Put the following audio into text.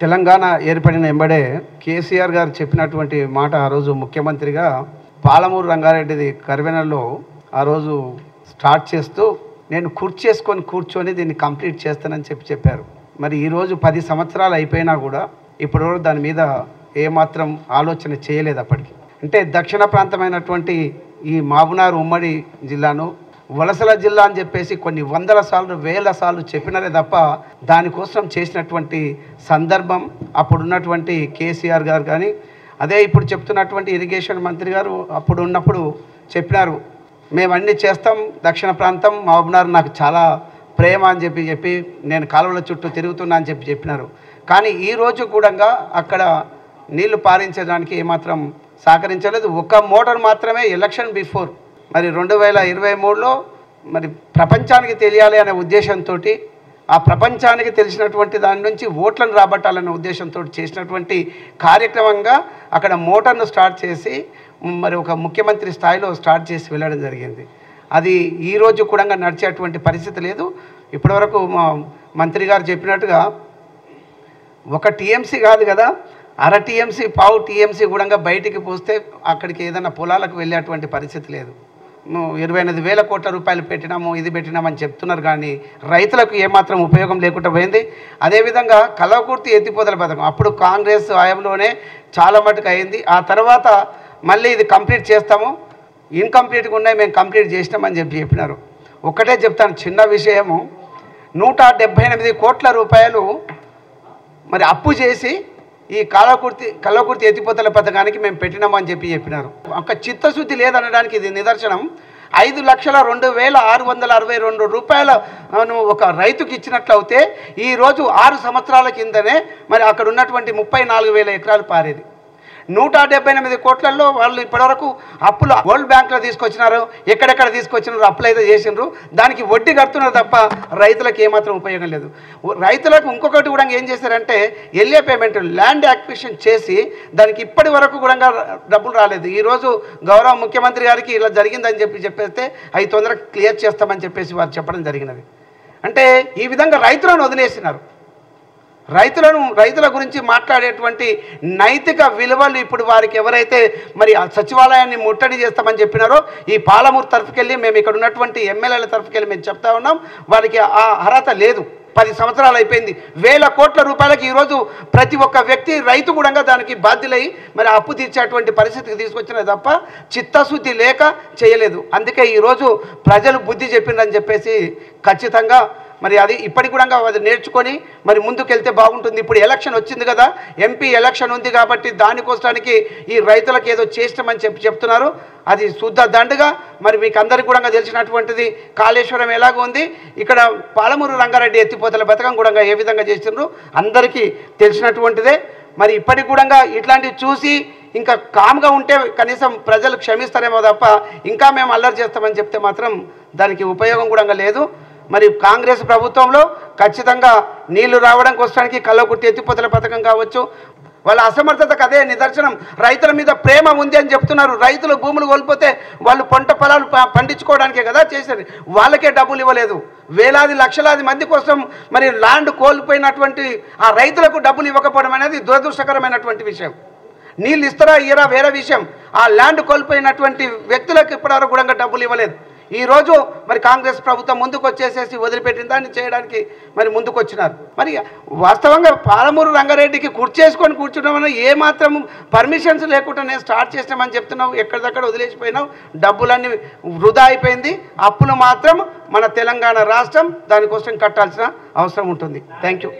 తెలంగాణ ఏర్పడిన ఎంబడే కేసీఆర్ గారు చెప్పినటువంటి మాట ఆ రోజు ముఖ్యమంత్రిగా పాలమూరు రంగారెడ్డిది కర్వెనల్లో ఆ రోజు స్టార్ట్ చేస్తూ నేను కూర్చొని దీన్ని కంప్లీట్ చేస్తానని చెప్పారు. మరి ఈరోజు 10 సంవత్సరాలు అయిపోయినా కూడా ఇప్పటివరకు దాని మీద ఏమాత్రం ఆలోచన చేయలేదు. అప్పటికి అంటే దక్షిణ ప్రాంతమైనటువంటి ఈ మహబూబ్నగర్ ఉమ్మడి జిల్లాను వలసల జిల్లా అని చెప్పేసి కొన్ని వందల సార్లు వేల సార్లు చెప్పినారే తప్ప దానికోసం చేసినటువంటి సందర్భం అప్పుడున్నటువంటి కేసీఆర్ గారు కానీ అదే ఇప్పుడు చెప్తున్నటువంటి ఇరిగేషన్ మంత్రి గారు అప్పుడు ఉన్నప్పుడు చెప్పినారు, మేము అన్నీ చేస్తాం, దక్షిణ ప్రాంతం మహబూబ్నగర్ నాకు చాలా ప్రేమ అని చెప్పి నేను కాలువల చుట్టూ తిరుగుతున్నా అని చెప్పినారు. కానీ ఈరోజు కూడా అక్కడ నీళ్లు పారించడానికి ఏమాత్రం సహకరించలేదు. ఒక మోటార్ మాత్రమే ఎలక్షన్ బిఫోర్ మరి 2023లో మరి ప్రపంచానికి తెలియాలి అనే ఉద్దేశంతో ఆ ప్రపంచానికి తెలిసినటువంటి దాని నుంచి ఓట్లను రాబట్టాలనే ఉద్దేశంతో చేసినటువంటి కార్యక్రమంగా అక్కడ మోటార్ను స్టార్ట్ చేసి మరి ఒక ముఖ్యమంత్రి స్థాయిలో స్టార్ట్ చేసి వెళ్ళడం జరిగింది. అది ఈరోజు కూడా నడిచేటువంటి పరిస్థితి లేదు. ఇప్పటివరకు మా మంత్రి గారు చెప్పినట్టుగా ఒక టీఎంసీ కాదు కదా, అర టీఎంసీ పావు టీఎంసీ కూడా బయటికి పోస్తే అక్కడికి ఏదైనా పొలాలకు వెళ్ళేటువంటి పరిస్థితి లేదు. 28,000 కోట్ల రూపాయలు పెట్టినాము, ఇది పెట్టినామని చెప్తున్నారు కానీ రైతులకు ఏమాత్రం ఉపయోగం లేకుండా పోయింది. అదేవిధంగా కల్వకుర్తి ఎత్తిపోతల పథకం అప్పుడు కాంగ్రెస్ హయాంలోనే చాలా మటుకు అయింది. ఆ తర్వాత మళ్ళీ ఇది కంప్లీట్ చేస్తాము, ఇన్కంప్లీట్గా ఉన్నాయి, మేము కంప్లీట్ చేసినామని చెప్పినారు. ఒకటే చెప్తాను, చిన్న విషయము, 178 కోట్ల రూపాయలు మరి అప్పు చేసి ఈ కల్వకుర్తి ఎత్తిపోతల పథకానికి మేము పెట్టినామని చెప్పినారు. ఒక చిత్తశుద్ధి లేదనడానికి ఇది నిదర్శనం. 5,02,662 రూపాయల ఒక రైతుకి ఇచ్చినట్లయితే ఈరోజు 6 సంవత్సరాల కిందనే మరి అక్కడ ఉన్నటువంటి 34,000 ఎకరాలు పారేది. 178 కోట్లలో వాళ్ళు ఇప్పటివరకు అప్పులు వరల్డ్ బ్యాంక్లో తీసుకొచ్చినారు, ఎక్కడెక్కడ తీసుకొచ్చినారు, అప్పులు అయితే చేసినారు, దానికి వడ్డీ కడుతున్నారు తప్ప రైతులకు ఏమాత్రం ఉపయోగం లేదు. రైతులకు ఇంకొకటి కూడా ఏం చేశారంటే ఎల్ఏ పేమెంట్ ల్యాండ్ యాక్విజిషన్ చేసి దానికి ఇప్పటి వరకు కూడా డబ్బులు రాలేదు. ఈరోజు గౌరవ ముఖ్యమంత్రి గారికి ఇలా జరిగిందని చెప్పేస్తే అవి తొందరగా క్లియర్ చేస్తామని చెప్పేసి వారు చెప్పడం జరిగినది. అంటే ఈ విధంగా రైతులను వదిలేసినారు. రైతుల గురించి మాట్లాడేటువంటి నైతిక విలువలు ఇప్పుడు వారికి ఎవరైతే మరి ఆ సచివాలయాన్ని ముట్టడి చేస్తామని చెప్పినారో ఈ పాలమూరు తరఫుకెళ్ళి మేము ఇక్కడ ఉన్నటువంటి ఎమ్మెల్యేల తరఫుకెళ్ళి మేము చెప్తా ఉన్నాం, వారికి ఆ అర్హత లేదు. 10 సంవత్సరాలు అయిపోయింది. 1,000 కోట్ల రూపాయలకి ఈరోజు ప్రతి ఒక్క వ్యక్తి రైతు కూడా దానికి బాధ్యులై మరి అప్పు తీర్చేటువంటి పరిస్థితికి తీసుకొచ్చినా తప్ప చిత్తశుద్ధి లేక చేయలేదు. అందుకే ఈరోజు ప్రజలు బుద్ధి చెప్పిందని చెప్పేసి ఖచ్చితంగా మరి అది ఇప్పటికి కూడా అది నేర్చుకొని మరి ముందుకెళ్తే బాగుంటుంది. ఇప్పుడు ఎలక్షన్ వచ్చింది కదా, ఎంపీ ఎలక్షన్ ఉంది కాబట్టి దానికోసానికి ఈ రైతులకు ఏదో చేస్తామని చెప్తున్నారు. అది శుద్ధ దండగా మరి మీకు అందరికీ కూడా తెలిసినటువంటిది కాళేశ్వరం ఎలాగో ఉంది, ఇక్కడ పాలమూరు రంగారెడ్డి ఎత్తిపోతల పథకం కూడా ఏ విధంగా చేసిండ్రు అందరికీ తెలిసినటువంటిదే. మరి ఇప్పటికి కూడా ఇట్లాంటివి చూసి ఇంకా కామ్గా ఉంటే కనీసం ప్రజలు క్షమిస్తారేమో తప్ప ఇంకా మేము అల్లరి చేస్తామని చెప్తే మాత్రం దానికి ఉపయోగం కూడా లేదు. మరి కాంగ్రెస్ ప్రభుత్వంలో ఖచ్చితంగా నీళ్లు రావడం కోసానికి కల్వకుర్తి ఎత్తిపోతల పథకం కావచ్చు, వాళ్ళ అసమర్థతకు అదే నిదర్శనం. రైతుల మీద ప్రేమ ఉంది అని చెప్తున్నారు. రైతులు భూములు కోల్పోతే వాళ్ళు పంట పొలాలు పండించుకోవడానికే కదా చేశారు, వాళ్ళకే డబ్బులు ఇవ్వలేదు. వేలాది లక్షలాది మంది కోసం మరి ల్యాండ్ కోల్పోయినటువంటి ఆ రైతులకు డబ్బులు ఇవ్వకపోవడం అనేది దురదృష్టకరమైనటువంటి విషయం. నీళ్ళు ఇస్తారా ఇయ్యరా వేరే విషయం, ఆ ల్యాండ్ కోల్పోయినటువంటి వ్యక్తులకు ఇప్పటివరకు కూడా డబ్బులు ఇవ్వలేదు. ఈరోజు మరి కాంగ్రెస్ ప్రభుత్వం ముందుకు వచ్చేసేసి వదిలిపెట్టిన దాన్ని చేయడానికి మరి ముందుకు వచ్చినారు. మరి వాస్తవంగా పాలమూరు రంగారెడ్డికి కూర్చోవడం వల్ల ఏమాత్రం పర్మిషన్స్ లేకుండా నేను స్టార్ట్ చేసినామని చెప్తున్నావు, ఎక్కడిదక్కడ వదిలేసిపోయినావు, డబ్బులన్నీ వృధా అయిపోయింది. అప్పులు మాత్రం మన తెలంగాణ రాష్ట్రం దానికోసం కట్టాల్సిన అవసరం ఉంటుంది. Thank you.